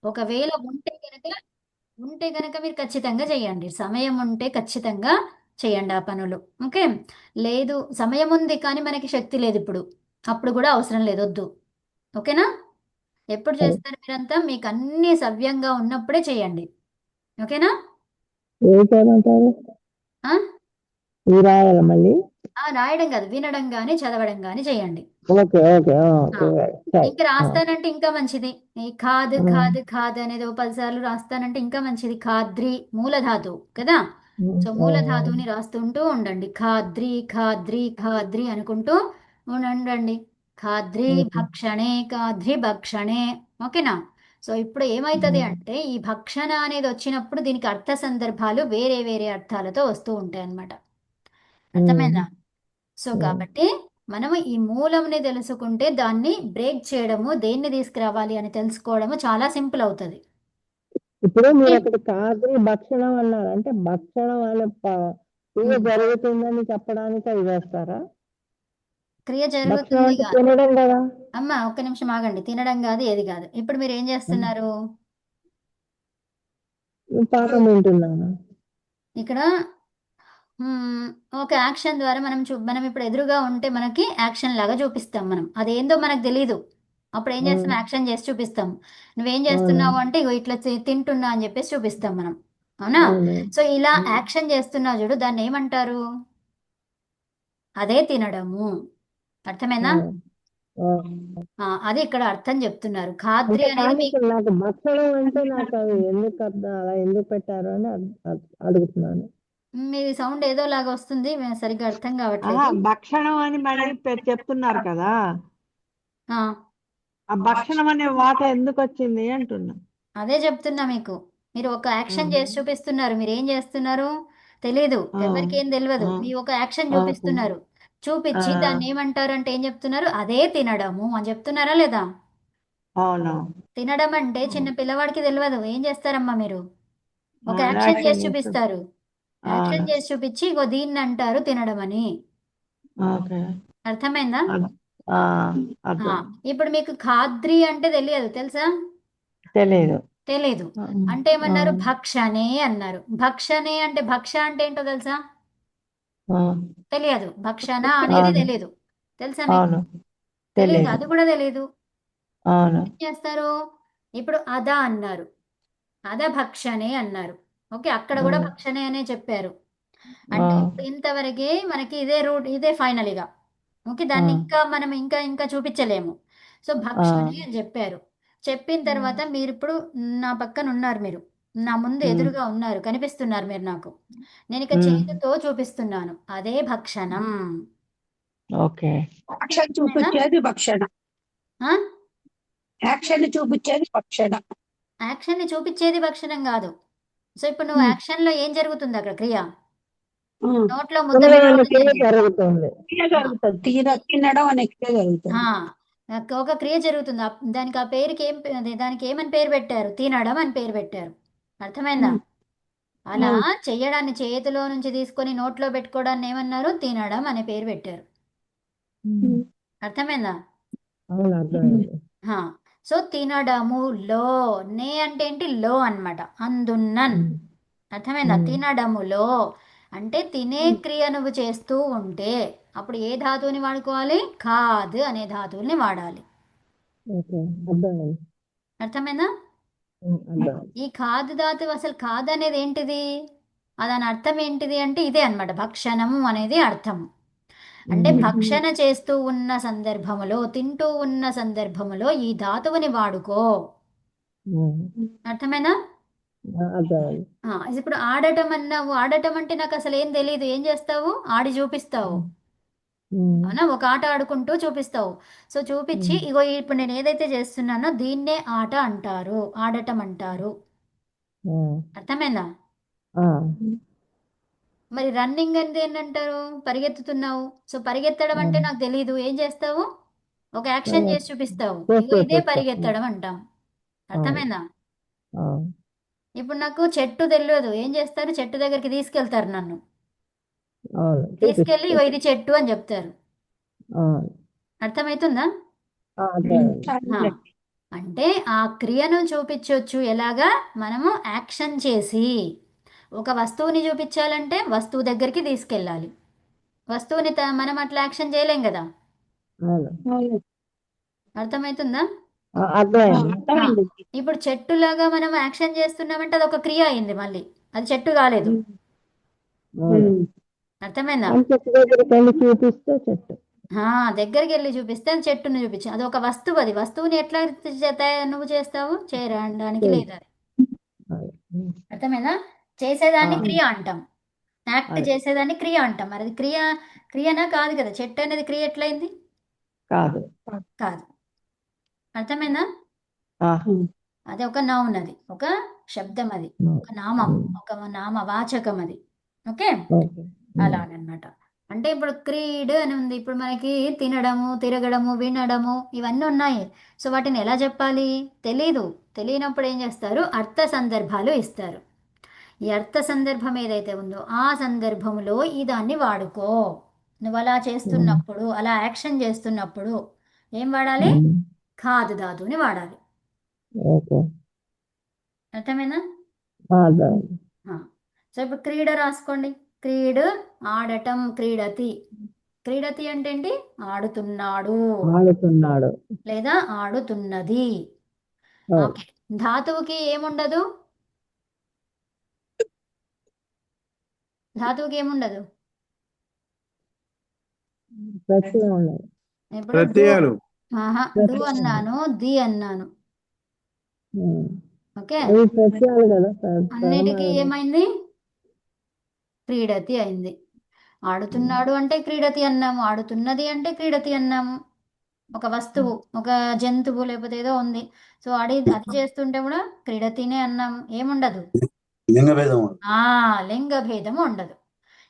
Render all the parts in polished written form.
ఒకవేళ ఉంటే గనక మీరు ఖచ్చితంగా చేయండి. సమయం ఉంటే ఖచ్చితంగా చేయండి ఆ పనులు. ఓకే. లేదు, సమయం ఉంది కానీ మనకి శక్తి లేదు ఇప్పుడు. అప్పుడు కూడా అవసరం లేదు, వద్దు. ఓకేనా? ఎప్పుడు సరే. చేస్తారు మీరంతా? మీకు అన్ని సవ్యంగా ఉన్నప్పుడే చేయండి. ఓకేనా? ఏం చేయమంటారు? ఆ ఇవి రాయాలా మళ్ళీ? రాయడం కాదు, వినడం కానీ చదవడం కానీ చేయండి. ఓకే ఓకే ఆ, ఓకే. సరే. ఇంకా ఆ, రాస్తానంటే ఇంకా మంచిది. ఈ ఖాద్ ఆ, ఖాద్ ఖాద్ అనేది ఓ 10 సార్లు రాస్తానంటే ఇంకా మంచిది. ఖాద్రి మూలధాతువు కదా. సో ఆ, మూలధాతువుని రాస్తుంటూ ఉండండి. ఖాద్రి ఖాద్రి ఖాద్రి అనుకుంటూ ఉండండి. ఖాద్రి భక్షణే ఖాద్రి భక్షణే. ఓకేనా? సో ఇప్పుడు ఏమైతుంది అంటే ఈ భక్షణ అనేది వచ్చినప్పుడు దీనికి అర్థ సందర్భాలు వేరే వేరే అర్థాలతో వస్తూ ఉంటాయి అన్నమాట. అర్థమైందా? సో కాబట్టి మనము ఈ మూలంని తెలుసుకుంటే దాన్ని బ్రేక్ చేయడము, దేన్ని తీసుకురావాలి అని తెలుసుకోవడము చాలా సింపుల్ అవుతుంది. ఇప్పుడు ఓకే. మీరు ఒకటి కాదు భక్షణం అన్నారు అంటే భక్షణం అనే క్రియ ఉమ్. జరుగుతుందని చెప్పడానికి అది వేస్తారా? క్రియ భక్షణం జరుగుతుంది అంటే కాదు. తినడం కదా. అమ్మ ఒక్క నిమిషం ఆగండి. తినడం కాదు, ఏది కాదు. ఇప్పుడు మీరు ఏం చేస్తున్నారు? పాఠం వింటున్నాను. ఇక్కడ మ్మ్, ఒక యాక్షన్ ద్వారా మనం ఇప్పుడు ఎదురుగా ఉంటే మనకి యాక్షన్ లాగా చూపిస్తాం. మనం అదేందో మనకు తెలీదు. అప్పుడు ఏం చేస్తాం? ఉమ్, యాక్షన్ చేసి చూపిస్తాం. నువ్వేం అవును చేస్తున్నావు అంటే ఇగో ఇట్లా తింటున్నా అని చెప్పేసి చూపిస్తాం మనం. అవునా? అవును. సో ఇలా ఉమ్, యాక్షన్ చేస్తున్నావు చూడు, దాన్ని ఏమంటారు? అదే తినడము. అర్థమైందా? ఉమ్, ఆ. అది ఇక్కడ అర్థం చెప్తున్నారు. ఖాద్రి అంటే అనేది కానీ మీ ఇప్పుడు నాకు భక్షణం అంటే నాకు అది ఎందుకు అర్థం అలా ఎందుకు పెట్టారు అని అడుగుతున్నాను. మీ సౌండ్ ఏదో లాగా వస్తుంది, సరిగ్గా అర్థం ఆహా, కావట్లేదు. భక్షణం అని మళ్ళీ చెప్తున్నారు కదా. ఆ, ఆ భక్షణం అనే వాట ఎందుకు వచ్చింది అంటున్నా. అదే చెప్తున్నా మీకు. మీరు ఒక ఆ, యాక్షన్ చేసి చూపిస్తున్నారు. మీరు ఏం చేస్తున్నారు తెలీదు, ఆ, ఎవరికి ఏం తెలియదు. ఆ, మీ ఒక యాక్షన్ ఓకే. చూపిస్తున్నారు. ఆ, చూపించి దాన్ని ఏమంటారు అంటే ఏం చెప్తున్నారు? అదే తినడము అని చెప్తున్నారా లేదా? అవును. తినడం అంటే చిన్న పిల్లవాడికి తెలియదు. ఏం చేస్తారమ్మా మీరు? ఒక యాక్షన్ యాక్షన్ చేసి చేస్తూ. చూపిస్తారు. అవును. యాక్షన్ చేసి చూపించి ఇగో దీన్ని అంటారు తినడం అని. ఓకే. అర్థమైందా? అర్థం. ఆ, ఆ, అర్థం. ఇప్పుడు మీకు ఖాద్రి అంటే తెలియదు, తెలుసా? తెలీదు. తెలీదు. ఆ, అంటే ఆ, ఏమన్నారు? భక్షనే అన్నారు. భక్షనే అంటే భక్ష అంటే ఏంటో తెలుసా? ఆ, తెలియదు. భక్షణ అనేది అవును తెలీదు. తెలుసా మీకు? అవును. తెలియదు, తెలీదు. అది కూడా తెలీదు. అవును. ఏం చేస్తారు? ఇప్పుడు అదా అన్నారు. అద భక్షణే అన్నారు. ఓకే, అక్కడ ఆ, కూడా భక్షణే అనే చెప్పారు. ఆ, అంటే ఇప్పుడు ఇంతవరకే మనకి ఇదే రూట్, ఇదే ఫైనల్ ఇక. ఓకే, ఆ, దాన్ని ఇంకా మనం ఇంకా ఇంకా చూపించలేము. సో ఆ, భక్షణి అని చెప్పారు. చెప్పిన తర్వాత మీరు ఇప్పుడు నా పక్కన ఉన్నారు మీరు. నా ముందు ఉమ్, ఎదురుగా ఉన్నారు, కనిపిస్తున్నారు మీరు నాకు. నేను ఇక ఉమ్, చేతితో చూపిస్తున్నాను, అదే భక్షణం. ఓకే. యాక్షన్ లేదా? చూపించేది భక్షణ. ఆ? యాక్షన్ చూపించేది భక్షణ. యాక్షన్ని చూపించేది భక్షణం కాదు. సో ఇప్పుడు నువ్వు ఉమ్, యాక్షన్లో ఏం జరుగుతుంది అక్కడ క్రియ? ఉమ్. నోట్లో ముద్ద తినడం అనే పెట్టుకోవడం క్రియ జరిగింది. జరుగుతుంది. క్రియ ఆ, జరుగుతుంది, తినడం అనే క్రియ ఆ, జరుగుతుంది. ఒక క్రియ జరుగుతుంది. దానికి ఆ పేరుకి అదే దానికి ఏమని పేరు పెట్టారు? తినడం అని పేరు పెట్టారు. అర్థమైందా? ఉమ్, అలా ఉమ్, చెయ్యడాన్ని చేతిలో నుంచి తీసుకొని నోట్లో పెట్టుకోవడాన్ని ఏమన్నారు? తినడం అనే పేరు పెట్టారు. ఉమ్, ఉమ్, అర్థమైందా? అవును ఉమ్, అర్థమైంది. హా. సో తినడము లో, నే అంటే ఏంటి? లో అన్నమాట, అందున్నన్. ఉమ్, అర్థమైందా? ఉమ్, తినడములో అంటే తినే ఉమ్. క్రియ నువ్వు చేస్తూ ఉంటే అప్పుడు ఏ ధాతువుని వాడుకోవాలి? ఖాద్ అనే ధాతువుని వాడాలి. ఓకే అర్థమైంది. అర్థమైందా? అర్థమైంది. ఈ ఖాద్ ధాతువు, అసలు ఖాద్ అనేది ఏంటిది? దాని అర్థం ఏంటిది అంటే ఇదే అన్నమాట, భక్షణము అనేది అర్థం. అంటే ఉమ్, భక్షణ చేస్తూ ఉన్న సందర్భములో, తింటూ ఉన్న సందర్భములో ఈ ధాతువుని వాడుకో. ఉమ్, అర్థమైనా? అర్థమైంది. ఇప్పుడు ఆడటం అన్నావు. ఆడటం అంటే నాకు అసలు ఏం తెలియదు. ఏం చేస్తావు? ఆడి చూపిస్తావు. ఉమ్, ఉమ్, అవునా? ఒక ఆట ఆడుకుంటూ చూపిస్తావు. సో చూపించి ఉమ్, ఇగో ఇప్పుడు నేను ఏదైతే చేస్తున్నానో దీన్నే ఆట అంటారు, ఆడటం అంటారు. ఉమ్, అర్థమైందా? ఆ, మరి రన్నింగ్ అంటే ఏంటంటారు? పరిగెత్తుతున్నావు. సో పరిగెత్తడం ఆ, అంటే నాకు తెలీదు. ఏం చేస్తావు? ఒక యాక్షన్ సరే. చేసి చూపిస్తావు. చేసి ఇగో ఇదే చూపిస్తా. పరిగెత్తడం అంటాం. అవును. అర్థమైందా? అవును. ఇప్పుడు నాకు చెట్టు తెలియదు. ఏం చేస్తారు? చెట్టు దగ్గరికి తీసుకెళ్తారు నన్ను. అవును తీసుకెళ్ళి చూపిస్తా. ఇగో ఇది చెట్టు అని చెప్తారు. అవును. అర్థమవుతుందా? ఉమ్, అర్థమైంది. హా. అర్థమైంది. అంటే ఆ క్రియను చూపించవచ్చు ఎలాగా మనము యాక్షన్ చేసి. ఒక వస్తువుని చూపించాలంటే వస్తువు దగ్గరికి తీసుకెళ్ళాలి. వస్తువుని మనం అట్లా యాక్షన్ చేయలేం కదా. అవును. అవును. అర్థమవుతుందా? అర్థమైంది. అర్థమైంది. ఇప్పుడు చెట్టులాగా మనం యాక్షన్ చేస్తున్నామంటే అది ఒక క్రియ అయింది, మళ్ళీ అది చెట్టు కాలేదు. అవును. అర్థమైందా? అని చెట్టు దగ్గరికి వెళ్ళి చూపిస్తే చెట్టు. దగ్గరికి వెళ్ళి చూపిస్తే అది చెట్టును చూపించు, అది ఒక వస్తువు. అది వస్తువుని ఎట్లా నువ్వు చేస్తావు, చేయడానికి చెయ్యి. లేదు అది. అదే. అర్థమైందా? చేసేదాన్ని ఆ. క్రియ అంటాం, యాక్ట్ అదే. చేసేదాన్ని క్రియ అంటాం. మరి అది క్రియనా కాదు కదా. చెట్టు అనేది క్రియ ఎట్లయింది? కాదు. కాదు. అర్థమైందా? ఆహా. అది ఒక నౌన్, అది ఒక శబ్దం, అది ఒక నామం, ఒక నామవాచకం అది. Okay, okay. అలాగనమాట. అంటే ఇప్పుడు క్రీడ్ అని ఉంది, ఇప్పుడు మనకి తినడము, తిరగడము, వినడము ఇవన్నీ ఉన్నాయి. సో వాటిని ఎలా చెప్పాలి? తెలీదు. తెలియనప్పుడు ఏం చేస్తారు? అర్థ సందర్భాలు ఇస్తారు. ఈ అర్థ సందర్భం ఏదైతే ఉందో ఆ సందర్భంలో ఈ దాన్ని వాడుకో. నువ్వు అలా చేస్తున్నప్పుడు, అలా యాక్షన్ చేస్తున్నప్పుడు ఏం వాడాలి? ఖాదు ధాతువుని వాడాలి. ఓకే. అర్థమైనా? అర్థమైంది. సో ఇప్పుడు క్రీడ రాసుకోండి. క్రీడ్ ఆడటం, క్రీడతి. క్రీడతి అంటే ఏంటి? ఆడుతున్నాడు ఆడుతున్నాడు. లేదా ఆడుతున్నది. ఓ. ఓకే, ధాతువుకి ఏముండదు? ధాతువుకి ఏముండదు? ప్రత్యయం ఉన్నది. ఇప్పుడు ప్రత్యయాలు. డు అన్నాను, ది అన్నాను. ఓకే, అవి ప్రత్యయాలు కదా. అన్నిటికీ ఏమైంది? క్రీడతి అయింది. ఆడుతున్నాడు అంటే క్రీడతి అన్నాము, ఆడుతున్నది అంటే క్రీడతి అన్నాము. ఒక వస్తువు, ఒక జంతువు లేకపోతే ఏదో ఉంది. సో అది చేస్తుంటే కూడా క్రీడతినే అన్నాము. ఏముండదు? లింగభేదం ఉండదు. లింగ భేదము ఉండదు.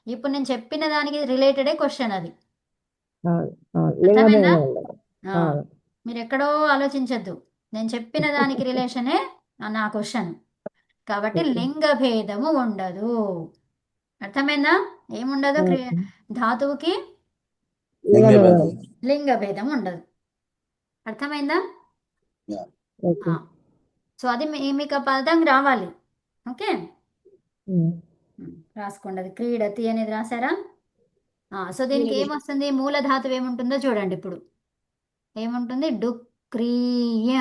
ఇప్పుడు నేను చెప్పిన దానికి రిలేటెడే క్వశ్చన్ అది. అర్థమైందా? లింగభేదం ఉండదు. అవును. మీరు ఎక్కడో ఆలోచించద్దు, నేను చెప్పిన దానికి రిలేషనే నా క్వశ్చన్. కాబట్టి లింగ భేదము ఉండదు. అర్థమైందా? ఏముండదు? ధాతువుకి లింగభేదం. లింగ భేదం ఉండదు. అర్థమైందా? ఓకే. సో అది మీకు ఆ పదం రావాలి. ఓకే, ఉమ్. రాసుకోండి. అది క్రీడతి అనేది రాసారా? సో దీనికి ఏమొస్తుంది? మూల ధాతువు ఏముంటుందో చూడండి. ఇప్పుడు ఏముంటుంది? డుక్రీయ.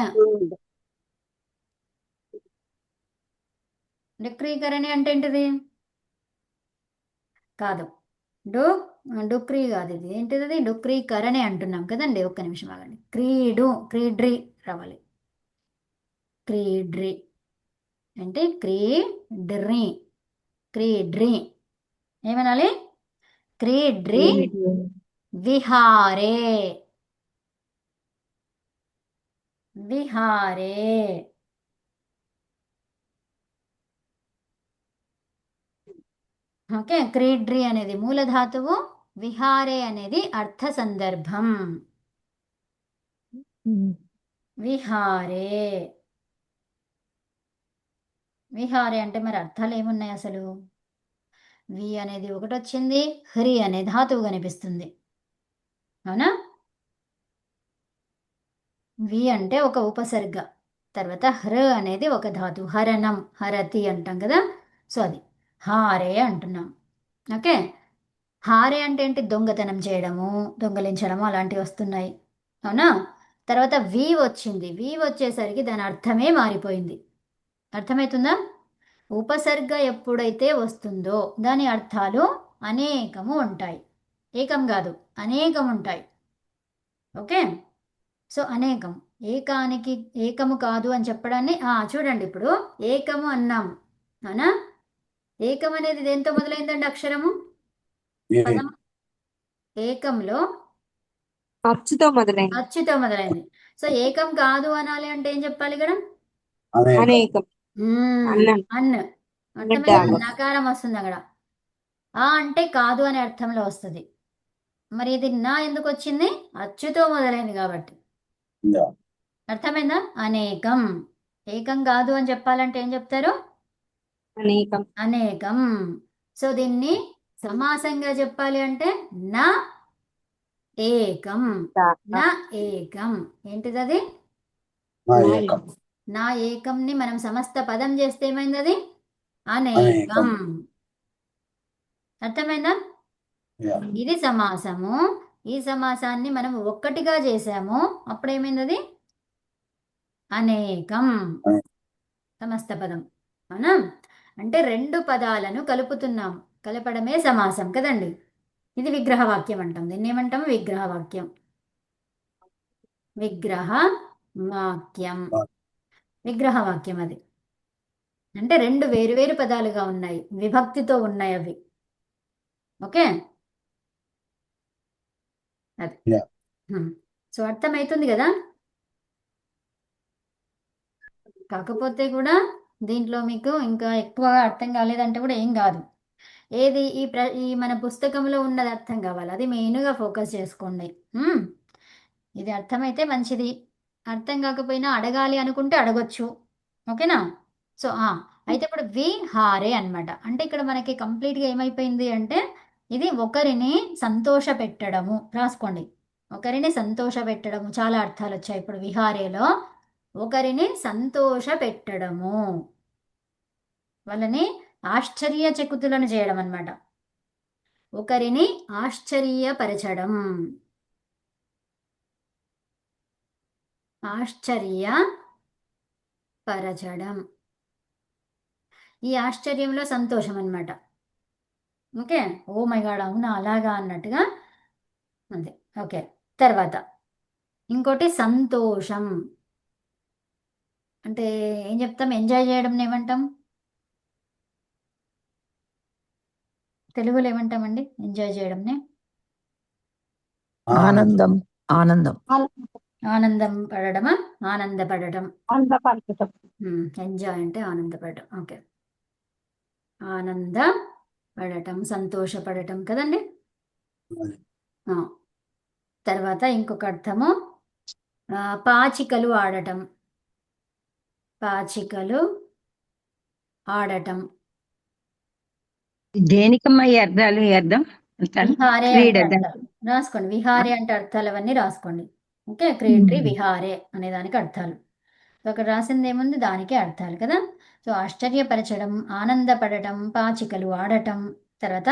డుక్రీకరణి అంటే ఏంటిది? కాదు, డుక్రీ కాదు. ఇది ఏంటిది? అది డుక్రీకరణి అంటున్నాం కదండి. ఒక్క నిమిషం ఆగండి. క్రీడ్రి రావాలి. క్రీడ్రి అంటే క్రీడ్రి. క్రీడ్రి ఏమనాలి? క్రీడ్రి విహారే. విహారే. ఓకే, క్రీడ్రి అనేది మూల ధాతువు, విహారే అనేది అర్థ సందర్భం. విహారే. విహారే అంటే మరి అర్థాలు ఏమున్నాయి అసలు? వి అనేది ఒకటి వచ్చింది, హ్రి అనే ధాతువు కనిపిస్తుంది, అవునా? వి అంటే ఒక ఉపసర్గ, తర్వాత హ్ర అనేది ఒక ధాతువు, హరణం, హరతి అంటాం కదా. సో అది హారే అంటున్నాం. ఓకే, హారే అంటే ఏంటి? దొంగతనం చేయడము, దొంగలించడము అలాంటివి వస్తున్నాయి, అవునా? తర్వాత వి వచ్చింది. వి వచ్చేసరికి దాని అర్థమే మారిపోయింది. అర్థమవుతుందా? ఉపసర్గ ఎప్పుడైతే వస్తుందో దాని అర్థాలు అనేకము ఉంటాయి. ఏకం కాదు, అనేకం ఉంటాయి. ఓకే, సో అనేకం. ఏకము కాదు అని చెప్పడాన్ని చూడండి. ఇప్పుడు ఏకము అన్నాము, అవునా? ఏకం అనేది దేంతో మొదలైందండి? అక్షరము, పదం ఏకంలో అచ్చుతో మొదలైంది. అచ్చుతో మొదలైంది. సో ఏకం కాదు అనాలి అంటే ఏం చెప్పాలి ఇక్కడ? అనేకం. అన్నం. అన్. అర్థమైందా? నకారం వస్తుంది అక్కడ. అంటే కాదు అనే అర్థంలో వస్తుంది. మరి ఇది నా ఎందుకు వచ్చింది? అచ్చుతో మొదలైంది కాబట్టి. అర్థమైందా? అనేకం. ఏకం కాదు అని చెప్పాలంటే ఏం చెప్తారు? అనేకం. అనేకం. సో దీన్ని సమాసంగా చెప్పాలి అంటే నా ఏకం. నా ఏకం. ఏంటిది అది? నా ఏకంని మనం సమస్త పదం చేస్తే ఏమైంది అది అనేకం. అర్థమైందా? ఇది సమాసము. ఈ సమాసాన్ని మనం ఒక్కటిగా చేసాము, అప్పుడు ఏమైంది అది అనేకం సమస్త పదం. అవునా? అంటే రెండు పదాలను కలుపుతున్నాం, కలపడమే సమాసం కదండి. ఇది విగ్రహవాక్యం అంటాం. దీన్ని ఏమంటాము? విగ్రహవాక్యం. విగ్రహ వాక్యం, విగ్రహవాక్యం అది. అంటే రెండు వేరువేరు పదాలుగా ఉన్నాయి, విభక్తితో ఉన్నాయి అవి. ఓకే, అది. సో అర్థమవుతుంది కదా. కాకపోతే కూడా దీంట్లో మీకు ఇంకా ఎక్కువగా అర్థం కాలేదంటే కూడా ఏం కాదు. ఏది ఈ మన పుస్తకంలో ఉన్నది అర్థం కావాలి, అది మెయిన్గా ఫోకస్ చేసుకోండి. ఇది అర్థమైతే మంచిది, అర్థం కాకపోయినా అడగాలి అనుకుంటే అడగొచ్చు. ఓకేనా? సో అయితే ఇప్పుడు విహారే అన్నమాట. అంటే ఇక్కడ మనకి కంప్లీట్గా ఏమైపోయింది అంటే ఇది ఒకరిని సంతోష పెట్టడము. రాసుకోండి, ఒకరిని సంతోష పెట్టడము. చాలా అర్థాలు వచ్చాయి ఇప్పుడు విహారేలో. ఒకరిని సంతోష పెట్టడము, వాళ్ళని ఆశ్చర్యచకితులను చేయడం అన్నమాట. ఒకరిని ఆశ్చర్యపరచడం, ఆశ్చర్యపరచడం. ఈ ఆశ్చర్యంలో సంతోషం అన్నమాట. ఓకే, ఓ మై గాడ్, అవునా అలాగా అన్నట్టుగా అంతే. ఓకే, తర్వాత ఇంకోటి సంతోషం. అంటే ఏం చెప్తాం? ఎంజాయ్ చేయడం ఏమంటాం? తెలుగులో ఏమంటామండి ఎంజాయ్ చేయడంని? ఆనందం. ఆనందం. ఆనందం పడడమా? ఆనందపడడం. ఆనందపరచటం. ఎంజాయ్ అంటే ఆనందపడటం. ఓకే, ఆనంద పడటం, సంతోషపడటం కదండి. తర్వాత ఇంకొక అర్థము పాచికలు ఆడటం. పాచికలు ఆడటం. దేనికమ్మా ఈ అర్థాలు? ఈ అర్థం విహారే క్రీడ అంటే అర్థాలు రాసుకోండి. విహారే అంటే అర్థాలు అవన్నీ రాసుకోండి. ఓకే, క్రీడ్రి విహారే అనే దానికి అర్థాలు. సో అక్కడ రాసింది ఏముంది, దానికే అర్థాలు కదా. సో ఆశ్చర్యపరచడం, ఆనందపడటం, పాచికలు ఆడటం, తర్వాత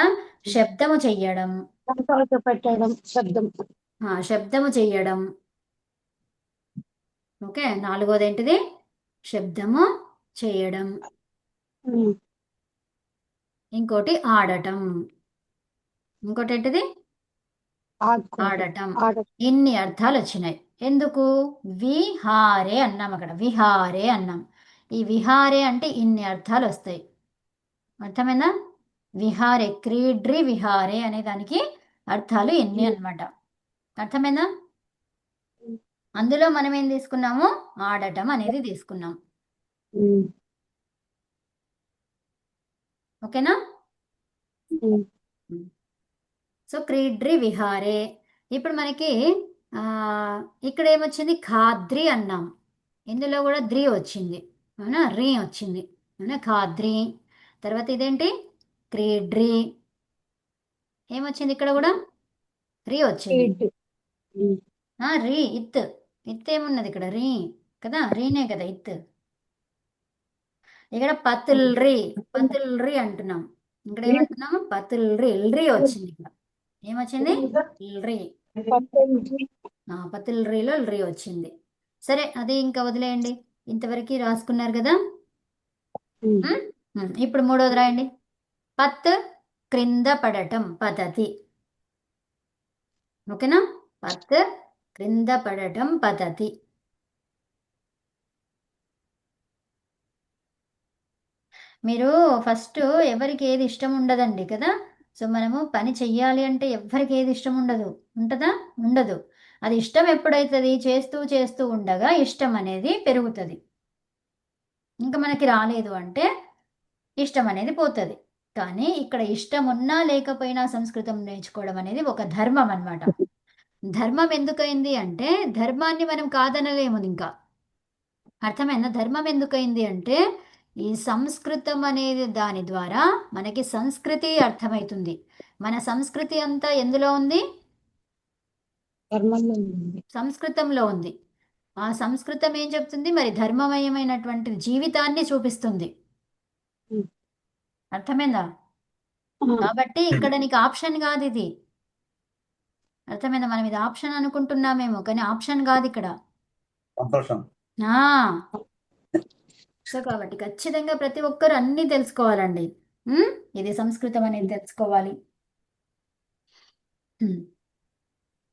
శబ్దము చెయ్యడం. సంతోషపెట్టడం, శబ్దం. శబ్దము చెయ్యడం. ఓకే, నాలుగోది ఏంటిది? శబ్దము చేయడం. ఇంకోటి ఆడటం. ఇంకోటి ఏంటిది? ఆడటం. ఇన్ని అర్థాలు వచ్చినాయి. ఎందుకు? విహారే అన్నాం, అక్కడ విహారే అన్నాం. ఈ విహారే అంటే ఇన్ని అర్థాలు వస్తాయి. అర్థమైందా? విహారే, క్రీడ్రి విహారే అనే దానికి అర్థాలు ఎన్ని అన్నమాట. అర్థమైందా? అందులో మనం ఏం తీసుకున్నాము? ఆడటం అనేది తీసుకున్నాం. ఓకేనా? సో క్రీడ్రి విహారే. ఇప్పుడు మనకి ఇక్కడ ఏమొచ్చింది? ఖాద్రి అన్నాం. ఇందులో కూడా ద్రి వచ్చింది, అవునా? రీ వచ్చింది, అవునా? ఖాద్రి. తర్వాత ఇదేంటి? క్రీడ్రి. ఏమొచ్చింది ఇక్కడ కూడా? రీ వచ్చింది. రీ, ఇత్. ఇత్ ఏమున్నది ఇక్కడ? రీ కదా, రీనే కదా ఇత్. ఇక్కడ పతుల్రి, పతుల్రి అంటున్నాం. ఇక్కడ ఏమంటున్నాము? పతుల్రి. ఇల్రి వచ్చింది ఇక్కడ. ఏమొచ్చింది? ఇల్రి. పతుల్రిలో ఇల్రి వచ్చింది. సరే, అది ఇంకా వదిలేయండి. ఇంతవరకు రాసుకున్నారు కదా. ఇప్పుడు మూడోది రాయండి. పత్ క్రింద పడటం, పతతి. ఓకేనా? పత్ క్రింద పడటం, పతతి. మీరు ఫస్ట్ ఎవరికి ఏది ఇష్టం ఉండదండి కదా. సో మనము పని చెయ్యాలి అంటే ఎవరికి ఏది ఇష్టం ఉండదు, ఉంటుందా? ఉండదు. అది ఇష్టం ఎప్పుడైతుంది? చేస్తూ చేస్తూ ఉండగా ఇష్టం అనేది పెరుగుతుంది. ఇంకా మనకి రాలేదు అంటే ఇష్టం అనేది పోతుంది. కానీ ఇక్కడ ఇష్టం ఉన్నా లేకపోయినా సంస్కృతం నేర్చుకోవడం అనేది ఒక ధర్మం అన్నమాట. ధర్మం ఎందుకైంది అంటే ధర్మాన్ని మనం కాదనలేము ఇంకా. అర్థమైందా? ధర్మం ఎందుకైంది అంటే ఈ సంస్కృతం అనేది దాని ద్వారా మనకి సంస్కృతి అర్థమవుతుంది. మన సంస్కృతి అంతా ఎందులో ఉంది? సంస్కృతంలో ఉంది. ఆ సంస్కృతం ఏం చెప్తుంది? మరి ధర్మమయమైనటువంటి జీవితాన్ని చూపిస్తుంది. ఉమ్. అర్థమైందా? ఆ, కాబట్టి ఇక్కడ నీకు ఆప్షన్ కాదు ఇది. అర్థమైందా? మనం ఇది ఆప్షన్ అనుకుంటున్నామేమో, కానీ ఆప్షన్ కాదు ఇక్కడ. సంతోషం. ఆ సో కాబట్టి ఖచ్చితంగా ప్రతి ఒక్కరు అన్నీ తెలుసుకోవాలండి. ఉమ్, ఇది సంస్కృతం అనేది తెలుసుకోవాలి. ఉమ్,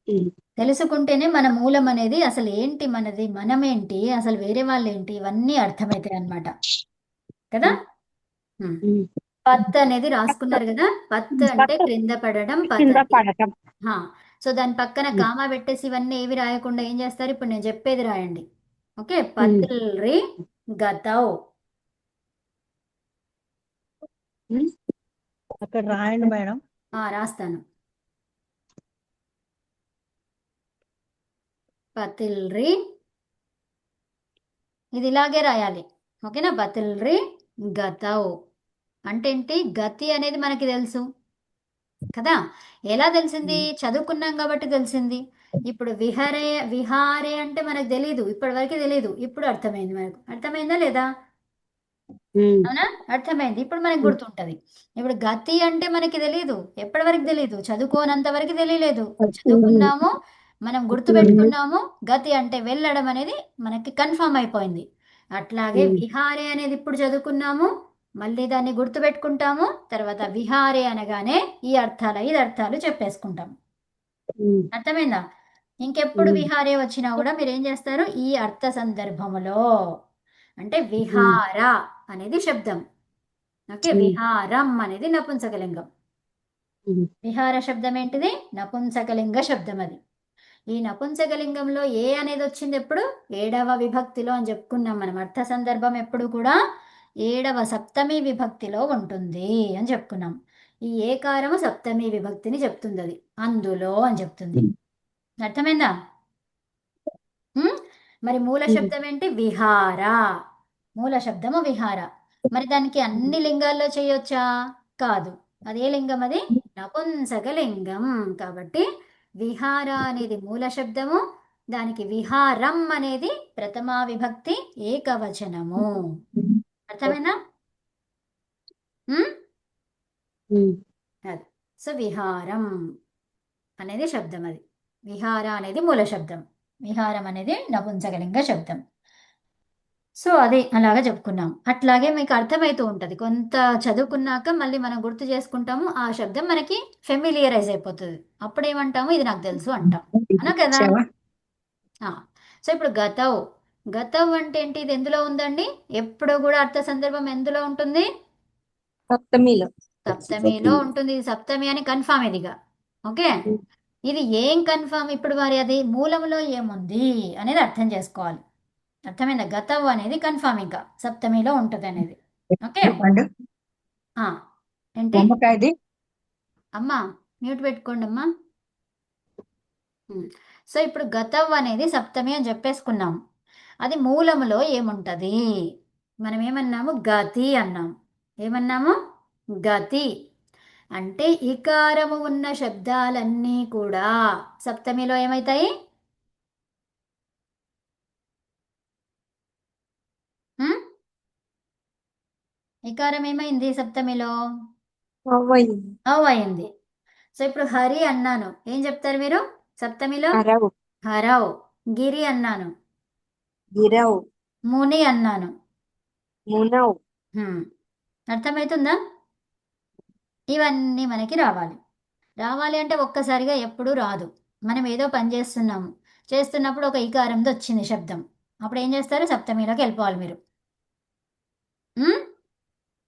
ఉమ్, తెలుసుకుంటేనే మన మూలం అనేది అసలు ఏంటి, మనది మనమేంటి, అసలు వేరే వాళ్ళు ఏంటి, ఇవన్నీ అర్థమవుతాయి అన్నమాట. కదా? ఉమ్. ఉమ్. పత్ అనేది రాసుకున్నారు కదా. పత్ అంటే క్రింద పడడం, కింద పతతి. పడటం. హా. సో దాని పక్కన ఉమ్, కామా పెట్టేసి ఇవన్నీ ఏవి రాయకుండా ఏం చేస్తారు? ఇప్పుడు నేను చెప్పేది రాయండి. ఓకే. ఉమ్, పతిల్రి గతౌ. ఉమ్. అక్కడ రాయండి మేడం. రాస్తాను. పతిల్రి, ఇది ఇలాగే రాయాలి. ఓకేనా? పతిల్రి గతౌ అంటే ఏంటి? గతి అనేది మనకి తెలుసు కదా. ఎలా తెలిసింది? చదువుకున్నాం కాబట్టి తెలిసింది. ఇప్పుడు విహారే, విహారే అంటే మనకు తెలీదు, ఇప్పటి వరకు తెలీదు. ఇప్పుడు అర్థమైంది మనకు. అర్థమైందా లేదా? ఉమ్, అవునా? అర్థమైంది. ఇప్పుడు మనకు గుర్తుంటది. ఇప్పుడు గతి అంటే మనకి తెలియదు, ఎప్పటి వరకు తెలియదు, చదువుకోనంత వరకు తెలియలేదు. చదువుకున్నాము, మనం గుర్తుపెట్టుకున్నాము. గతి అంటే వెళ్ళడం అనేది మనకి కన్ఫర్మ్ అయిపోయింది. అట్లాగే ఉమ్, విహారే అనేది ఇప్పుడు చదువుకున్నాము, మళ్ళీ దాన్ని గుర్తుపెట్టుకుంటాము. తర్వాత విహారే అనగానే ఈ అర్థాలు, 5 అర్థాలు చెప్పేసుకుంటాం. ఉమ్, అర్థమైందా? ఇంకెప్పుడు ఉమ్, విహారే వచ్చినా కూడా మీరు ఏం చేస్తారు? ఈ అర్థ సందర్భములో అంటే ఉమ్, విహార అనేది శబ్దం. ఓకే. ఉమ్, విహారం అనేది నపుంసకలింగం. ఉమ్. విహార శబ్దం ఏంటిది? నపుంసకలింగ శబ్దం అది. ఈ నపుంసకలింగంలో ఏ అనేది వచ్చింది ఎప్పుడు? 7వ విభక్తిలో అని చెప్పుకున్నాం మనం. అర్థ సందర్భం ఎప్పుడు కూడా 7వ సప్తమి విభక్తిలో ఉంటుంది అని చెప్పుకున్నాం. ఈ ఏకారము సప్తమి విభక్తిని చెప్తుంది, అది అందులో అని చెప్తుంది. అర్థమైందా? ఉమ్? మరి మూల శబ్దం ఏంటి? విహార. మూల శబ్దము విహార. మరి దానికి అన్ని లింగాల్లో చేయొచ్చా? కాదు. అదే లింగం అది? నపుంసకలింగం. కాబట్టి విహార అనేది మూల శబ్దము, దానికి విహారం అనేది ప్రథమా విభక్తి ఏకవచనము. అర్థమైనా? ఉమ్? ఉమ్. అది. సో విహారం అనేది శబ్దం అది. విహార అనేది మూల శబ్దం, విహారం అనేది నపుంసకలింగ శబ్దం. సో అది అలాగా చెప్పుకున్నాం. అట్లాగే మీకు అర్థమవుతూ ఉంటుంది. కొంత చదువుకున్నాక మళ్ళీ మనం గుర్తు చేసుకుంటాము, ఆ శబ్దం మనకి ఫెమిలియరైజ్ అయిపోతుంది. అప్పుడేమంటాము? ఇది నాకు తెలుసు అంటాం. అవునా కదా? శవ. ఆ. సో ఇప్పుడు గతౌ, గతౌ అంటే ఏంటి? ఇది ఎందులో ఉందండి? ఎప్పుడు కూడా అర్థ సందర్భం ఎందులో ఉంటుంది? సప్తమిలో. సప్తమిలో ఉంటుంది. ఇది సప్తమి అని కన్ఫామ్ ఇదిగా. ఓకే. ఉమ్, ఇది ఏం కన్ఫామ్? ఇప్పుడు మరి అది మూలంలో ఏముంది అనేది అర్థం చేసుకోవాలి. అర్థమైందా? గతవు అనేది కన్ఫామ్, ఇంకా సప్తమిలో ఉంటుంది అనేది. ఓకే. చెప్పండి. ఆ, ఏంటి నిమ్మకాయది అమ్మా? మ్యూట్ పెట్టుకోండి అమ్మా. సో ఇప్పుడు గతవ్ అనేది సప్తమి అని చెప్పేసుకున్నాం. అది మూలములో ఏముంటది? మనం ఏమన్నాము? గతి అన్నాం. ఏమన్నాము? గతి. అంటే ఇకారము ఉన్న శబ్దాలన్నీ కూడా సప్తమిలో ఏమవుతాయి? ఉమ్? ఇకారం ఏమైంది సప్తమిలో? అవ్వయింది. అయింది. సో ఇప్పుడు హరి అన్నాను, ఏం చెప్తారు మీరు సప్తమిలో? అరవు. హరవ్. గిరి అన్నాను, గిరవు. ముని అన్నాను. మునవు. హ్మ్. అర్థమవుతుందా? ఇవన్నీ మనకి రావాలి. రావాలి అంటే ఒక్కసారిగా ఎప్పుడూ రాదు. మనం ఏదో పని చేస్తున్నాము, చేస్తున్నప్పుడు ఒక ఈకారంతో వచ్చింది శబ్దం, అప్పుడు ఏం చేస్తారు? సప్తమిలోకి వెళ్ళిపోవాలి మీరు. హ్మ్?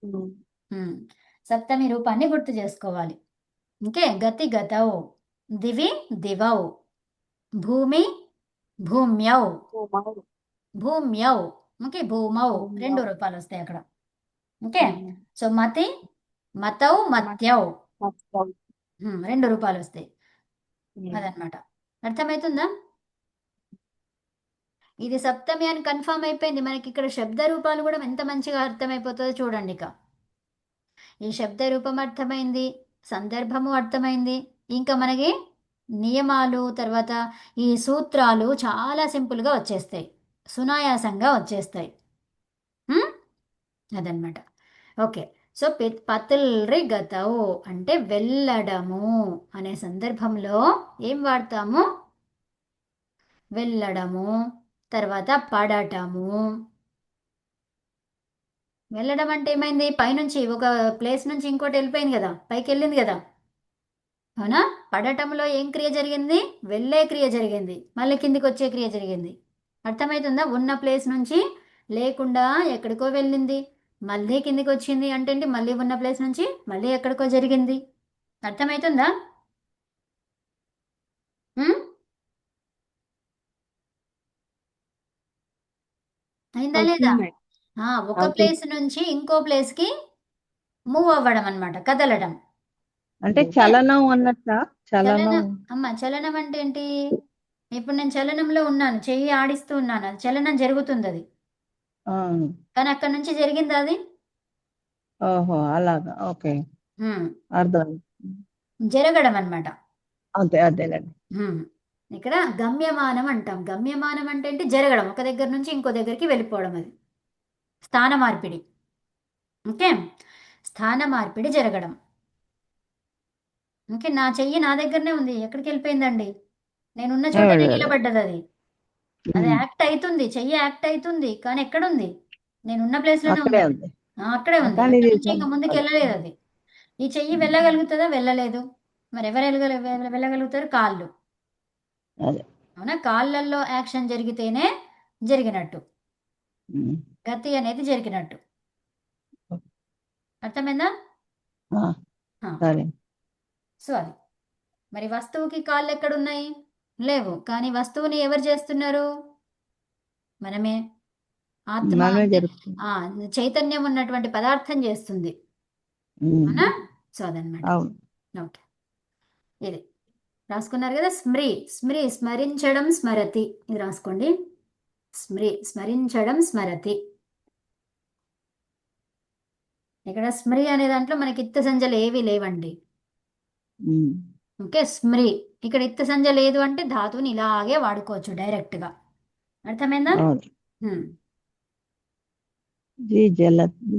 ఉమ్, హ్మ్. సప్తమి రూపాన్ని గుర్తు చేసుకోవాలి. ఓకే. గతి గతౌ, దివి దివౌ, భూమి భూమ్యౌ, భూమవు. భూమ్యౌ. ఓకే. భూమౌ, భూమ్యౌ. 2 రూపాలు వస్తాయి అక్కడ. ఓకే. ఉమ్, సో మతి, మతౌ, మత్యౌ, మత్స్యం. 2 రూపాలు వస్తాయి. ఉమ్, అదనమాట. అర్థమవుతుందా? ఇది సప్తమి అని కన్ఫామ్ అయిపోయింది. మనకి ఇక్కడ శబ్ద రూపాలు కూడా ఎంత మంచిగా అర్థమైపోతుందో చూడండి. ఇక ఈ శబ్ద రూపం అర్థమైంది, సందర్భము అర్థమైంది, ఇంకా మనకి నియమాలు తర్వాత ఈ సూత్రాలు చాలా సింపుల్గా వచ్చేస్తాయి, సునాయాసంగా వచ్చేస్తాయి. హ్మ్? అదనమాట. ఓకే. సో పతిల్రి గతౌ అంటే వెళ్ళడము అనే సందర్భంలో ఏం వాడతాము? వెళ్ళడము, తర్వాత పడటము. వెళ్ళడం అంటే ఏమైంది? పైనుంచి ఒక ప్లేస్ నుంచి ఇంకోటి వెళ్ళిపోయింది కదా, పైకి వెళ్ళింది కదా, అవునా? పడటంలో ఏం క్రియ జరిగింది? వెళ్ళే క్రియ జరిగింది, మళ్ళీ కిందికి వచ్చే క్రియ జరిగింది. అర్థమవుతుందా? ఉన్న ప్లేస్ నుంచి లేకుండా ఎక్కడికో వెళ్ళింది, మళ్ళీ కిందికి వచ్చింది అంటే ఏంటి? మళ్ళీ ఉన్న ప్లేస్ నుంచి మళ్ళీ ఎక్కడికో జరిగింది. అర్థమవుతుందా? ఉమ్? అయిందా లేదా? అవుతుంది. ఒక అవుతుంది. ప్లేస్ నుంచి ఇంకో ప్లేస్కి మూవ్ అవ్వడం అన్నమాట, కదలడం. అంటే ఓకే. చలనం అన్నట్ట చలనం. చలనం అంటే ఏంటి? ఇప్పుడు నేను చలనంలో ఉన్నాను, చెయ్యి ఆడిస్తూ ఉన్నాను, అది చలనం జరుగుతుంది అది. ఆ, కానీ అక్కడ నుంచి జరిగింది అది. ఓహో అలాగా, ఓకే, హ్మ్. అర్థం. జరగడం అన్నమాట. అంతే, అదేనండి. ఇక్కడ గమ్యమానం అంటాం. గమ్యమానం అంటే ఏంటి? జరగడం, ఒక దగ్గర నుంచి ఇంకో దగ్గరికి వెళ్ళిపోవడం, అది స్థాన మార్పిడి. ఓకే, స్థాన మార్పిడి జరగడం. ఓకే, నా చెయ్యి నా దగ్గరనే ఉంది, ఎక్కడికి వెళ్ళిపోయిందండి? నేనున్న చోటనే నిలబడ్డది అది. అది యాక్ట్ అవుతుంది, చెయ్యి యాక్ట్ అవుతుంది, కానీ ఎక్కడుంది? నేనున్న ప్లేస్లోనే ఉంది అక్కడే అది. ఉంది. అక్కడే ఉంది, కానీ అక్కడి ఇది నుంచి ఇంకా ముందుకు వెళ్ళలేదు అది. ఈ చెయ్యి వెళ్ళగలుగుతుందా? వెళ్ళలేదు. మరి ఎవరు వెళ్ళగలుగుతారు? కాళ్ళు. అదే. అవునా? కాళ్ళల్లో యాక్షన్ జరిగితేనే జరిగినట్టు, ఉమ్. గతి అనేది జరిగినట్టు. అర్థమైందా? ఆ, ఆ, సరే. సో అది. మరి వస్తువుకి కాళ్ళు ఎక్కడున్నాయి? లేవు. కానీ వస్తువుని ఎవరు చేస్తున్నారు? మనమే. ఆత్మ మనమే అంటే జరుపుతుంది. ఆ, చైతన్యం ఉన్నటువంటి పదార్థం చేస్తుంది, అవునా? సో అదనమాట. అవును. ఓకే, ఇది రాసుకున్నారు కదా. స్మరించడం, స్మరతి. ఇది రాసుకోండి. స్మరించడం, స్మరతి. ఇక్కడ స్మృ అనే దాంట్లో మనకి ఇత్త సంజలు ఏవి లేవండి. ఉమ్. ఓకే, ఇక్కడ ఇత్త సంజ లేదు అంటే ధాతువుని ఇలాగే వాడుకోవచ్చు డైరెక్ట్గా. అర్థమైందా? అవును. హ్మ్.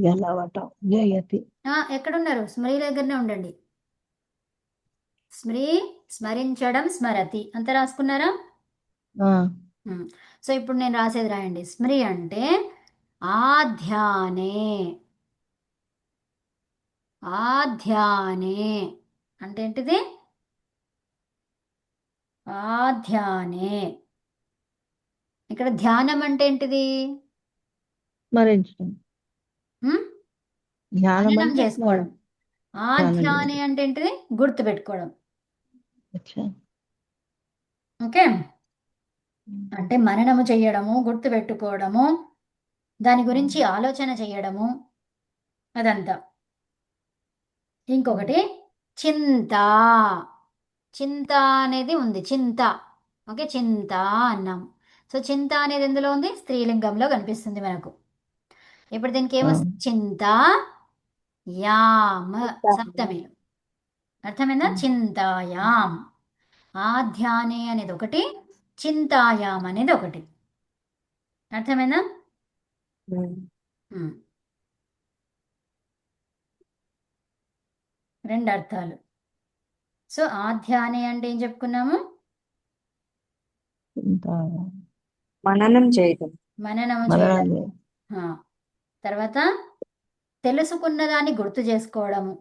జలవటం జయతి. ఎక్కడున్నారు? స్మృ దగ్గరనే ఉండండి. స్మరించడం, స్మరతి అంత రాసుకున్నారా? ఆ, సో ఇప్పుడు నేను రాసేది రాయండి. స్మృ అంటే ఆధ్యానే. ఆధ్యానే అంటే ఏంటిది? ఆధ్యానే. ఇక్కడ ధ్యానం అంటే ఏంటిది? స్మరించడం. హ్మ్? ధ్యానం మననం అంటే చేసుకోవడం. ధ్యానం ఆధ్యానే చేయడం. అంటే ఏంటిది? గుర్తు పెట్టుకోవడం. అచ్చా. ఓకే, అంటే మననము చేయడము, గుర్తు పెట్టుకోవడము, దాని గురించి ఆలోచన చేయడము, అదంతా. ఇంకొకటి చింత. చింత అనేది ఉంది, చింత. ఓకే, చింత అన్నాం. సో చింత అనేది ఎందులో ఉంది? స్త్రీలింగంలో కనిపిస్తుంది మనకు. ఇప్పుడు దీనికి ఏమొస్తుంది? చింత యామ్, సప్తమిలో. అర్థమైందా? చింతాయాం. ఆధ్యానే అనేది ఒకటి, చింతాయాం అనేది ఒకటి. అర్థమైందా? ఉమ్. రెండు అర్థాలు. సో ఆధ్యానే అంటే ఏం చెప్పుకున్నాము? మననం చేయటం. మననము మననం చేయడం. చేయడం. ఆ, తర్వాత తెలుసుకున్న దాన్ని గుర్తు చేసుకోవడము.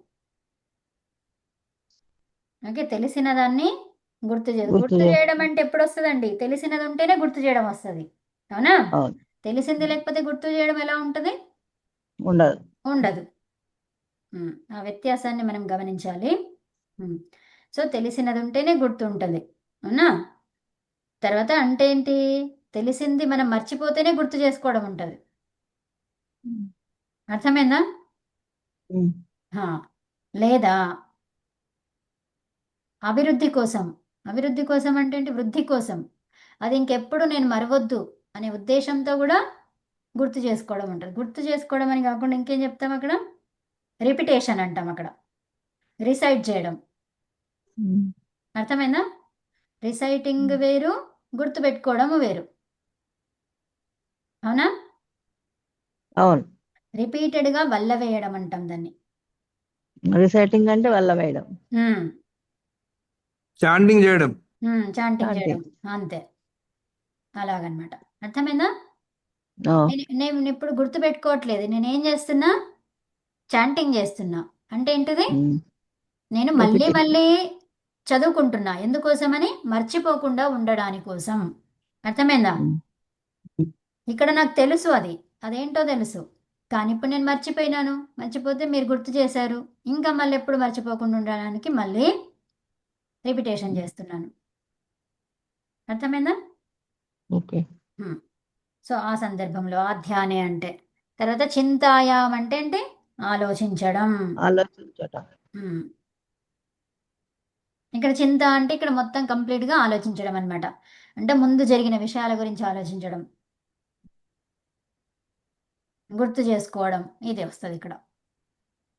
ఓకే, తెలిసిన దాన్ని గుర్తు చేయడం అంటే ఎప్పుడు వస్తుందండి? తెలిసినది ఉంటేనే గుర్తు చేయడం వస్తుంది, అవునా? అవును. తెలిసింది లేకపోతే గుర్తు చేయడం ఎలా ఉంటుంది? ఉండదు. ఉండదు. ఆ వ్యత్యాసాన్ని మనం గమనించాలి. సో తెలిసినది ఉంటేనే గుర్తు ఉంటుంది, అవునా? తర్వాత అంటే ఏంటి? తెలిసింది మనం మర్చిపోతేనే గుర్తు చేసుకోవడం ఉంటుంది. అర్థమైందా? ఉమ్. ఆ, లేదా అభివృద్ధి కోసం. అభివృద్ధి కోసం అంటే ఏంటి? వృద్ధి కోసం. అది ఇంకెప్పుడు నేను మరవద్దు అనే ఉద్దేశంతో కూడా గుర్తు చేసుకోవడం ఉంటుంది. గుర్తు చేసుకోవడం అని కాకుండా ఇంకేం చెప్తాం అక్కడ? రిపిటేషన్ అంటాం అక్కడ, రిసైట్ చేయడం. ఉమ్. అర్థమైందా? రిసైటింగ్ వేరు, గుర్తుపెట్టుకోవడం వేరు. అవునా? అవును. రిపీటెడ్గా వల్ల వేయడం అంటాం దాన్ని. రిసైటింగ్ అంటే వల్ల వేయడం. చాంటింగ్ చేయడం. Chanting Chanting. చేయడం, అంతే. అలాగనమాట. అర్థమైందా? ఓ, నేను ఇప్పుడు గుర్తుపెట్టుకోవట్లేదు, నేను ఏం చేస్తున్నా, చాంటింగ్ చేస్తున్నా. అంటే ఏంటిది, ఉమ్, నేను మళ్ళీ Repetition. మళ్ళీ చదువుకుంటున్నా. ఎందుకోసమని, మర్చిపోకుండా ఉండడాని కోసం. అర్థమైందా? ఉమ్, ఇక్కడ నాకు తెలుసు అదేంటో తెలుసు, కానీ ఇప్పుడు నేను మర్చిపోయినాను. మర్చిపోతే మీరు గుర్తు చేశారు, ఇంకా మళ్ళీ ఎప్పుడు మర్చిపోకుండా ఉండడానికి మళ్ళీ రిపిటేషన్ చేస్తున్నాను. అర్థమైందా? ఓకే. హ్మ్. సో ఆ సందర్భంలో ధ్యానే అంటే. తర్వాత చింతాయాం అంటే ఏంటి, ఆలోచించడం. ఆలోచించటం. హ్మ్. ఇక్కడ చింత అంటే ఇక్కడ మొత్తం కంప్లీట్గా ఆలోచించడం అనమాట. అంటే ముందు జరిగిన విషయాల గురించి ఆలోచించడం, గుర్తు చేసుకోవడం, ఇది వస్తుంది ఇక్కడ.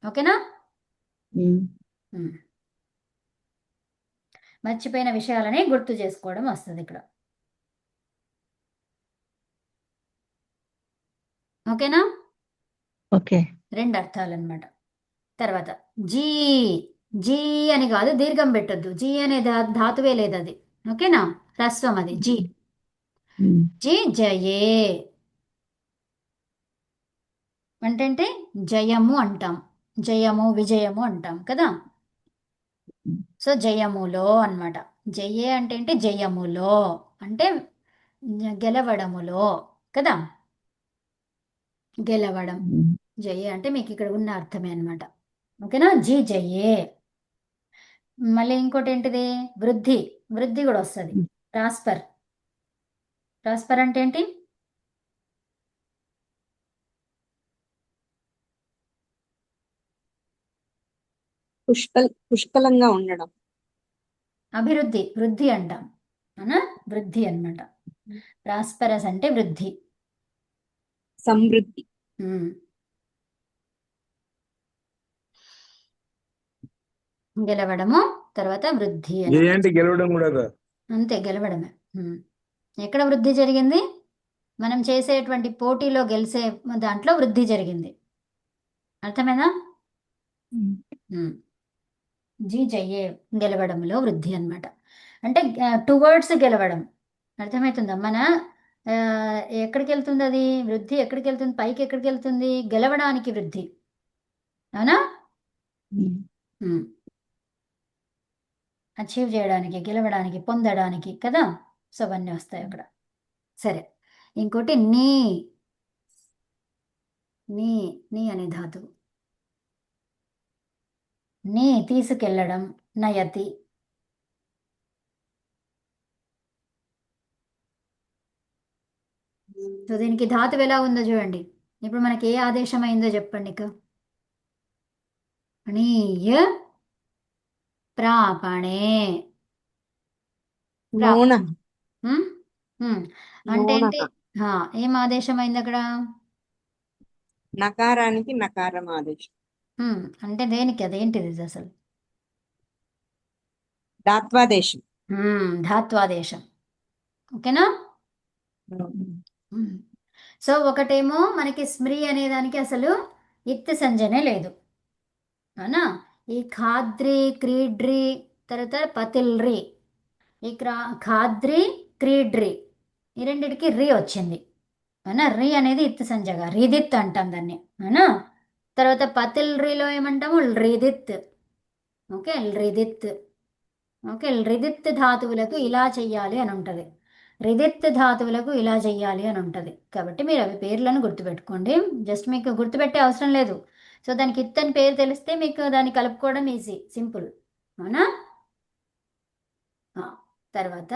ఓకేనా? ఉమ్, హ్మ్. మర్చిపోయిన విషయాలని గుర్తు చేసుకోవడం వస్తుంది ఇక్కడ. ఓకేనా? ఓకే. 2 అర్థాలు అనమాట. తర్వాత జీ, జీ అని కాదు, దీర్ఘం పెట్టొద్దు. జీ అనే ధాతువే లేదు అది. ఓకేనా? హ్రస్వం అది, జీ. ఉమ్, జీ జయే అంటే జయము అంటాం, జయము విజయము అంటాం కదా. సో జయములో అన్నమాట. జయే అంటే ఏంటి, జయములో అంటే గెలవడములో కదా. గెలవడం, ఉమ్, జయే అంటే మీకు ఇక్కడ ఉన్న అర్థమే అన్నమాట. ఓకేనా? జీ జయే. మళ్ళీ ఇంకోటి ఏంటిది, వృద్ధి. వృద్ధి కూడా వస్తుంది. ట్రాన్స్ఫర్. ట్రాన్స్ఫర్ అంటే ఏంటి, పుష్కలంగా ఉండడం. అభివృద్ధి, వృద్ధి అంటాం. అవునా? వృద్ధి అన్నమాట. ప్రాస్పరస్ అంటే వృద్ధి. సమృద్ధి. ఉమ్. గెలవడము, తర్వాత వృద్ధి అని. జయ అంటే గెలవడం కూడా కాదు. అంతే, గెలవడమే. ఉమ్. ఎక్కడ వృద్ధి జరిగింది, మనం చేసేటువంటి పోటీలో గెలిచే దాంట్లో వృద్ధి జరిగింది. అర్థమేనా? ఉమ్, ఉమ్. జీ జయ్యే, గెలవడంలో వృద్ధి అన్నమాట. అంటే టువర్డ్స్ గెలవడం. అర్థమవుతుందా? మన ఆ, ఎక్కడికి వెళ్తుంది అది వృద్ధి, ఎక్కడికి వెళ్తుంది, పైకి ఎక్కడికి వెళ్తుంది, గెలవడానికి వృద్ధి. అవునా? ఉమ్, అచీవ్ చేయడానికి, గెలవడానికి, పొందడానికి కదా. సో అవన్నీ వస్తాయి అక్కడ. సరే, ఇంకోటి నీ. నీ, నీ అనే ధాతువు. నీ తీసుకెళ్ళడం, నయతి. సో దీనికి ధాతువు ఎలా ఉందో చూడండి. ఇప్పుడు మనకి ఏ ఆదేశం అయిందో చెప్పండి ఇక. నీయ ప్రాపణే. నూన. ఉమ్? అంటే ఏంటి, నూనక. ఆ, ఏం ఆదేశం అయింది అక్కడ? నకారానికి నకారం ఆదేశం. అంటే దేనికి, అదేంటిది ఇది అసలు? దాత్వాదేశం. ధాత్వాదేశం. ఓకేనా? సో ఒకటేమో మనకి స్మ్రీ అనే దానికి అసలు ఇత్ సంజనే లేదు. అవునా? ఈ ఖాద్రి, క్రీడ్రి, తర్వాత పతిల్రి. ఈ ఖాద్రి, క్రీడ్రి, ఈ రెండిటికి రి వచ్చింది. అవునా? రి అనేది ఇత్ సంజగా, రిదిత్ అంటాం దాన్ని. అవునా? తర్వాత పతిల్రిలో ఏమంటాము, రిదిత్. ఓకే, రిదిత్. ఓకే, రిదిత్ ధాతువులకు ఇలా చెయ్యాలి అని ఉంటుంది. రిదిత్ ధాతువులకు ఇలా చెయ్యాలి అని ఉంటుంది. కాబట్టి మీరు అవి పేర్లను గుర్తుపెట్టుకోండి. జస్ట్ మీకు గుర్తుపెట్టే అవసరం లేదు. సో దానికి ఇత్తని పేరు తెలిస్తే మీకు దాన్ని కలుపుకోవడం ఈజీ, సింపుల్. అవునా? తర్వాత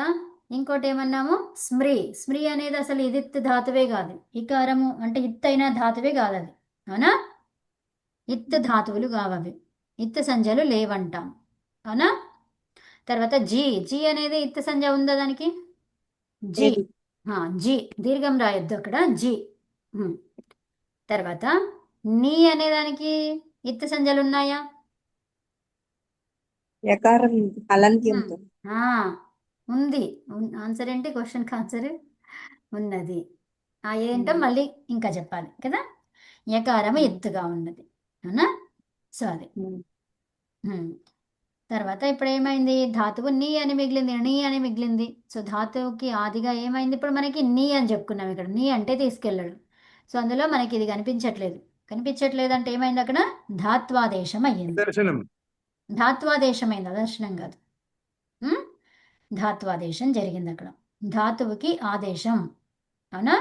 ఇంకోటి ఏమన్నాము, స్మ్రీ. స్మ్రీ అనేది అసలు ఇదిత్ ధాతువే కాదు. ఇకారము అంటే ఇత్తైన ధాతువే కాదు అది. అవునా? ఇత్ ధాతువులు కావవి, ఇత్ సంజలు లేవంటాం. అవునా? తర్వాత జీ. జీ అనేది ఇత్ సంజ ఉందా దానికి? జీ. లేదు. జీ దీర్ఘం రాయొద్దు అక్కడ, జీ. తర్వాత నీ అనే దానికి ఇత్ సంజలు ఉన్నాయా? యకారం హలంత్యంతో. ఉంది. ఆన్సర్ ఏంటి? క్వశ్చన్కి ఆన్సర్ ఉన్నది. ఏంటో మళ్ళీ ఇంకా చెప్పాలి కదా. యకారం ఎత్తుగా ఉన్నది, అవునా? సో అది. తర్వాత ఇప్పుడు ఏమైంది? ధాతువు నీ అని మిగిలింది, నీ అని మిగిలింది. సో ధాతువుకి ఆదిగా ఏమైంది? ఇప్పుడు మనకి నీ అని చెప్పుకున్నాం. ఇక్కడ నీ అంటే తీసుకెళ్ళడు. సో అందులో మనకి ఇది కనిపించట్లేదు. కనిపించట్లేదు అంటే ఏమైంది? అక్కడ ధాత్వాదేశం అయ్యింది. దర్శనం. ధాత్వాదేశం అయింది, అదర్శనం కాదు. ఉమ్? ధాత్వాదేశం జరిగింది అక్కడ. ధాతువుకి ఆదేశం, అవునా?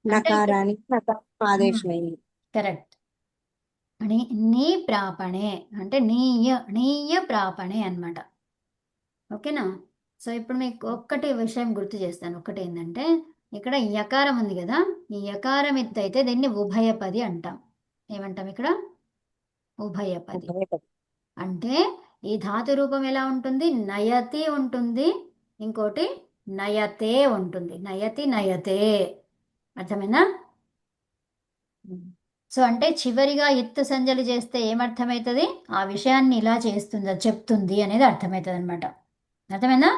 నకారానికి నకారం ఆదేశమైంది. కరెక్ట్. నీ ప్రాపణే అంటే నీయ ప్రాపణే అన్నమాట. ఓకేనా? సో ఇప్పుడు మీకు ఒక్కటి విషయం గుర్తు చేస్తాను. ఒక్కటి ఏంటంటే ఇక్కడ యకారం ఉంది కదా, ఈ యకారం ఎత్తైతే దీన్ని ఉభయపది అంటాం. ఏమంటాం ఇక్కడ? ఉభయపది. అంటే ఈ ధాతు రూపం ఎలా ఉంటుంది? నయతి ఉంటుంది, ఇంకోటి నయతే ఉంటుంది. నయతి నయతే, అర్థమైందా? సో అంటే చివరిగా ఎత్తు సంజలి చేస్తే ఏమర్థమవుతుంది? ఆ విషయాన్ని ఇలా చేస్తుంది, అది చెప్తుంది అనేది అర్థమవుతుంది అనమాట. అర్థమైందా?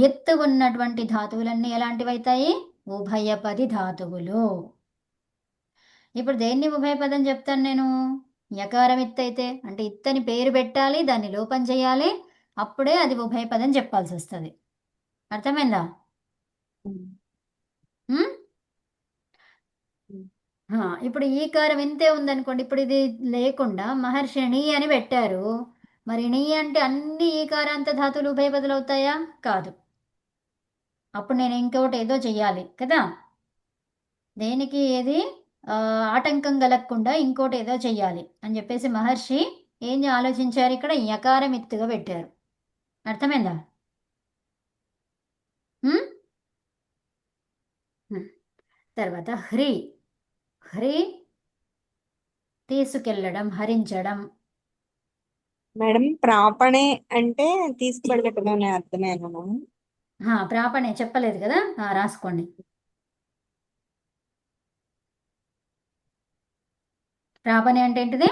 ఎత్తు ఉన్నటువంటి ధాతువులన్నీ ఎలాంటివి అవుతాయి? ఉభయపది ధాతువులు. ఇప్పుడు దేన్ని ఉభయపదం చెప్తాను నేను? యకారం ఎత్తు అయితే అంటే ఇత్తని పేరు పెట్టాలి, దాన్ని లోపం చేయాలి, అప్పుడే అది ఉభయపదం చెప్పాల్సి వస్తుంది. అర్థమైందా? ఉమ్? ఇప్పుడు ఈకారం ఇంతే ఉందనుకోండి. ఇప్పుడు ఇది లేకుండా మహర్షి నీ అని పెట్టారు. మరి నీ అంటే అన్ని ఈకారాంత ధాతువులు ఉభయపదులు అవుతాయా? కాదు. అప్పుడు నేను ఇంకొకటి ఏదో చెయ్యాలి కదా. దేనికి ఏది ఆటంకం కలగకుండా ఇంకోటి ఏదో చెయ్యాలి అని చెప్పేసి మహర్షి ఏం ఆలోచించారు? ఇక్కడ యకారం ఎత్తుగా పెట్టారు. అర్థమైందా? తర్వాత హ్రీ. హ్రీ తీసుకెళ్ళడం, హరించడం. మేడం ప్రాపణే అంటే తీసుకెళ్ళటం అనే అర్థమేనా? ప్రాపణే చెప్పలేదు కదా, రాసుకోండి. ప్రాపణే అంటే ఏంటిది?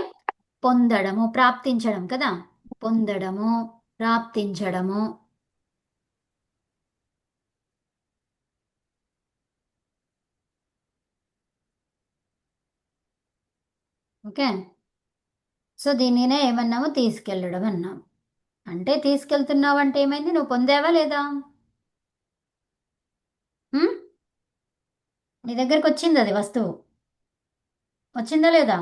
పొందడము, ప్రాప్తించడం కదా. పొందడము, ప్రాప్తించడము. ఓకే. సో దీనినే ఏమన్నాము? తీసుకెళ్ళడం అన్నాం. అంటే తీసుకెళ్తున్నావు అంటే ఏమైంది? నువ్వు పొందావా లేదా? నీ దగ్గరకు వచ్చింది అది వస్తువు, వచ్చిందా లేదా?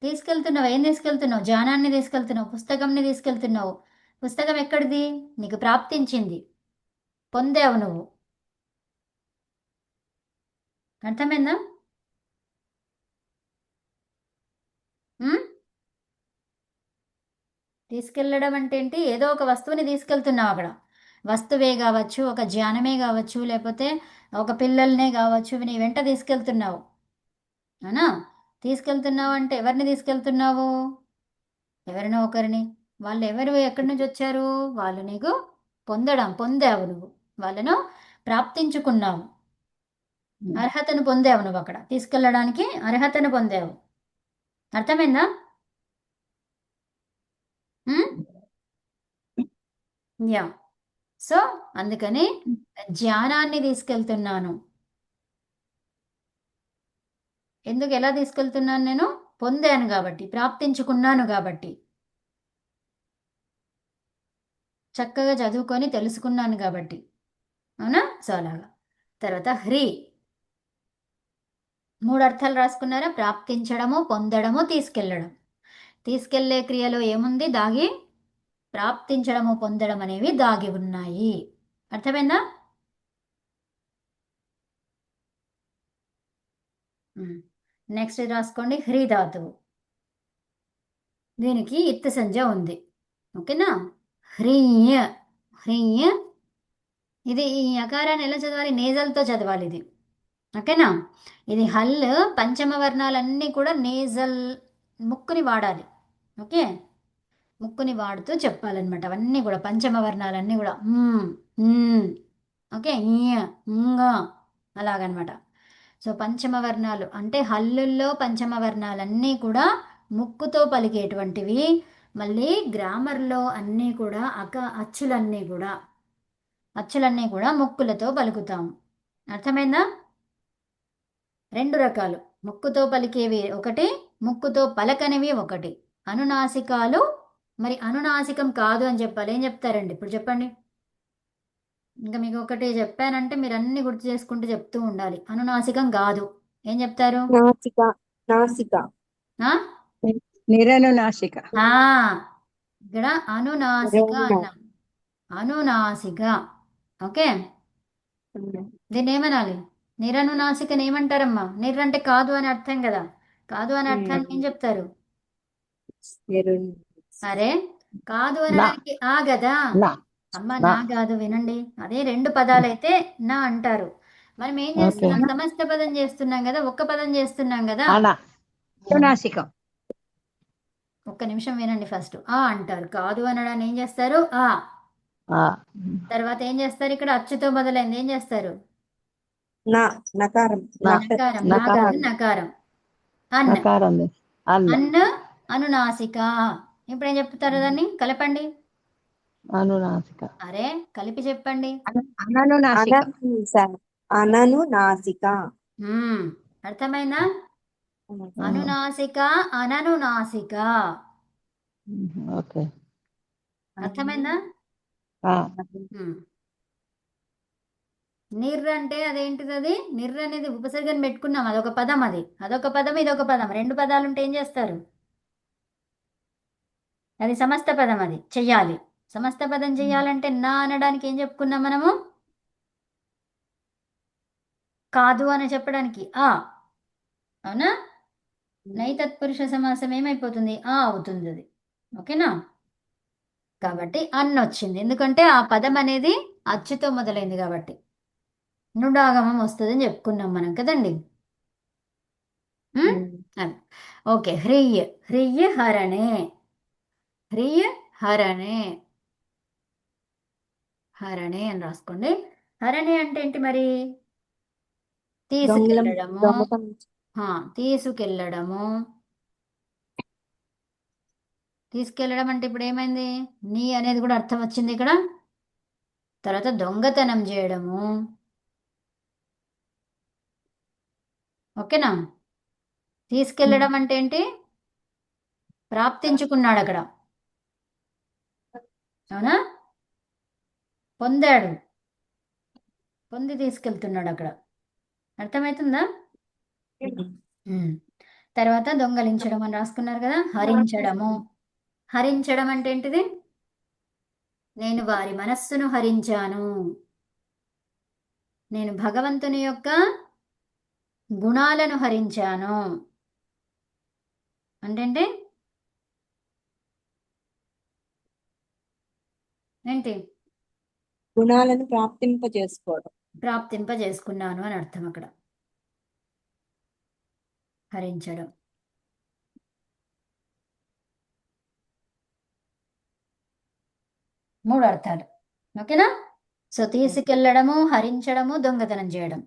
తీసుకెళ్తున్నావు. ఏం తీసుకెళ్తున్నావు? జ్ఞానాన్ని తీసుకెళ్తున్నావు, పుస్తకంని తీసుకెళ్తున్నావు. పుస్తకం ఎక్కడిది? నీకు ప్రాప్తించింది, పొందావు నువ్వు. అర్థమైందా? తీసుకెళ్ళడం అంటే ఏంటి? ఏదో ఒక వస్తువుని తీసుకెళ్తున్నావు. అక్కడ వస్తువే కావచ్చు, ఒక జ్ఞానమే కావచ్చు, లేకపోతే ఒక పిల్లల్నే కావచ్చు, నీ వెంట తీసుకెళ్తున్నావు. అవునా? తీసుకెళ్తున్నావు అంటే ఎవరిని తీసుకెళ్తున్నావు? ఎవరినో ఒకరిని. వాళ్ళు ఎవరు? ఎక్కడి నుంచి వచ్చారు? వాళ్ళు నీకు పొందావు నువ్వు. వాళ్ళను ప్రాప్తించుకున్నావు, అర్హతను పొందావు. నువ్వు అక్కడ తీసుకెళ్ళడానికి అర్హతను పొందావు. అర్థమైందా? యా. సో అందుకని జ్ఞానాన్ని తీసుకెళ్తున్నాను. ఎందుకు? ఎలా తీసుకెళ్తున్నాను నేను? పొందాను కాబట్టి, ప్రాప్తించుకున్నాను కాబట్టి, చక్కగా చదువుకొని తెలుసుకున్నాను కాబట్టి. అవునా? సో అలాగా. తర్వాత హ్రీ. 3 అర్థాలు రాసుకున్నారా? ప్రాప్తించడము, పొందడము, తీసుకెళ్ళడం. తీసుకెళ్లే క్రియలో ఏముంది దాగి? ప్రాప్తించడము, పొందడం అనేవి దాగి ఉన్నాయి. అర్థమైందా? నెక్స్ట్ రాసుకోండి. హ్రీ ధాతువు. దీనికి ఇత్తు సంజ్ఞ ఉంది. ఓకేనా? హ్రీయ. హ్రీయ. ఇది ఈ అకారాన్ని ఎలా చదవాలి? నేజల్తో చదవాలి ఇది. ఓకేనా? ఇది హల్. పంచమ వర్ణాలన్నీ కూడా నేజల్, ముక్కుని వాడాలి. ఓకే, ముక్కుని వాడుతూ చెప్పాలన్నమాట. అవన్నీ కూడా పంచమ వర్ణాలన్నీ కూడా ఓకే, అలాగనమాట. సో పంచమ వర్ణాలు అంటే హల్లుల్లో పంచమ వర్ణాలన్నీ కూడా ముక్కుతో పలికేటువంటివి. మళ్ళీ గ్రామర్లో అన్నీ కూడా అచ్చులన్నీ కూడా ముక్కులతో పలుకుతాం. అర్థమైందా? రెండు రకాలు, ముక్కుతో పలికేవి ఒకటి, ముక్కుతో పలకనివి ఒకటి. అనునాసికాలు, మరి అనునాసికం కాదు అని చెప్పాలి. ఏం చెప్తారండి ఇప్పుడు చెప్పండి? ఇంకా మీకు ఒకటి చెప్పానంటే మీరు అన్ని గుర్తు చేసుకుంటూ చెప్తూ ఉండాలి. అనునాసికం కాదు, ఏం చెప్తారు? నాసిక నాసిక ఆ? నిరనునాసిక. ఆ, ఇక్కడ అనునాసిక నిరనునా. అన్నాం. అనునాసిక. ఓకే, దీన్ని ఏమనాలి? నిరనునాసికని ఏమంటారమ్మా? నిర్ అంటే కాదు అని అర్థం కదా. కాదు అని అర్థాన్ని ఏం చెప్తారు? అరే, కాదు అనడానికి ఆ కదా నా అమ్మ, నా నా కాదు, వినండి. అదే రెండు పదాలైతే నా అంటారు. మనం ఏం ఓకే చేస్తున్నాం? సమస్త పదం చేస్తున్నాం కదా, ఒక్క పదం చేస్తున్నాం కదా. అనా అనునాసికం. ఒక్క నిమిషం వినండి. ఫస్ట్ ఆ అంటారు, కాదు అనడాన్ని ఏం చేస్తారు? ఆ. ఆ, తర్వాత ఏం చేస్తారు? ఇక్కడ అచ్చుతో మొదలైంది, ఏం చేస్తారు? నా నకారం నా నకారం. నా నకారం కాదు, నకారం. అన్. నకారం అన్న అన్ అనునాసిక. ఇప్పుడు ఏం చెప్తారు? దాన్ని కలపండి. అనునాసిక అరే, కలిపి చెప్పండి. అననునాసిక. అననునాసిక. అర్థమైందా? అనునాసిక, అననునాసిక. ఓకే అర్థమైందా? ఆ, ఉమ్. నిర్ అంటే అదేంటిది? అది నిర్ అనేది ఉపసర్గని పెట్టుకున్నాం, అదొక పదం. అదొక పదం, ఇదొక పదం. రెండు పదాలు ఉంటే ఏం చేస్తారు? అది సమస్త పదం, అది చెయ్యాలి. సమస్త పదం చెయ్యాలంటే నా అనడానికి ఏం చెప్పుకున్నాం మనము? కాదు అని చెప్పడానికి ఆ. అవునా? నైతత్పురుష సమాసం ఏమైపోతుంది? ఆ అవుతుంది అది. ఓకేనా? కాబట్టి అన్న వచ్చింది, ఎందుకంటే ఆ పదం అనేది అచ్చుతో మొదలైంది కాబట్టి. నుడాగమం వస్తుందని చెప్పుకున్నాం మనం కదండి. అది. ఓకే, హ్రీయ్. హ్రీయ్ హరణే. హ్రీయ్ హరణే. హరణే అని రాసుకోండి. హరణే అంటే ఏంటి మరి? తీసుకెళ్ళడము. తీసుకెళ్ళడము. తీసుకెళ్ళడం అంటే ఇప్పుడు ఏమైంది? నీ అనేది కూడా అర్థం వచ్చింది ఇక్కడ. తర్వాత దొంగతనం చేయడము. ఓకేనా? తీసుకెళ్ళడం అంటే ఏంటి? ప్రాప్తించుకున్నాడు అక్కడ. అవునా? పొందాడు, పొంది తీసుకెళ్తున్నాడు అక్కడ. అర్థమవుతుందా? తర్వాత దొంగలించడం అని రాసుకున్నారు కదా. హరించడము. హరించడం అంటే ఏంటిది? నేను వారి మనస్సును హరించాను. నేను భగవంతుని యొక్క గుణాలను హరించాను. అంటే ఏంటి? గుణాలను ప్రాప్తింపజేసుకోవడం. ప్రాప్తింపజేసుకున్నాను అని అర్థం అక్కడ. హరించడం. మూడు అర్థాలు. ఓకేనా? సో తీసుకెళ్ళడము, హరించడము, దొంగతనం చేయడం.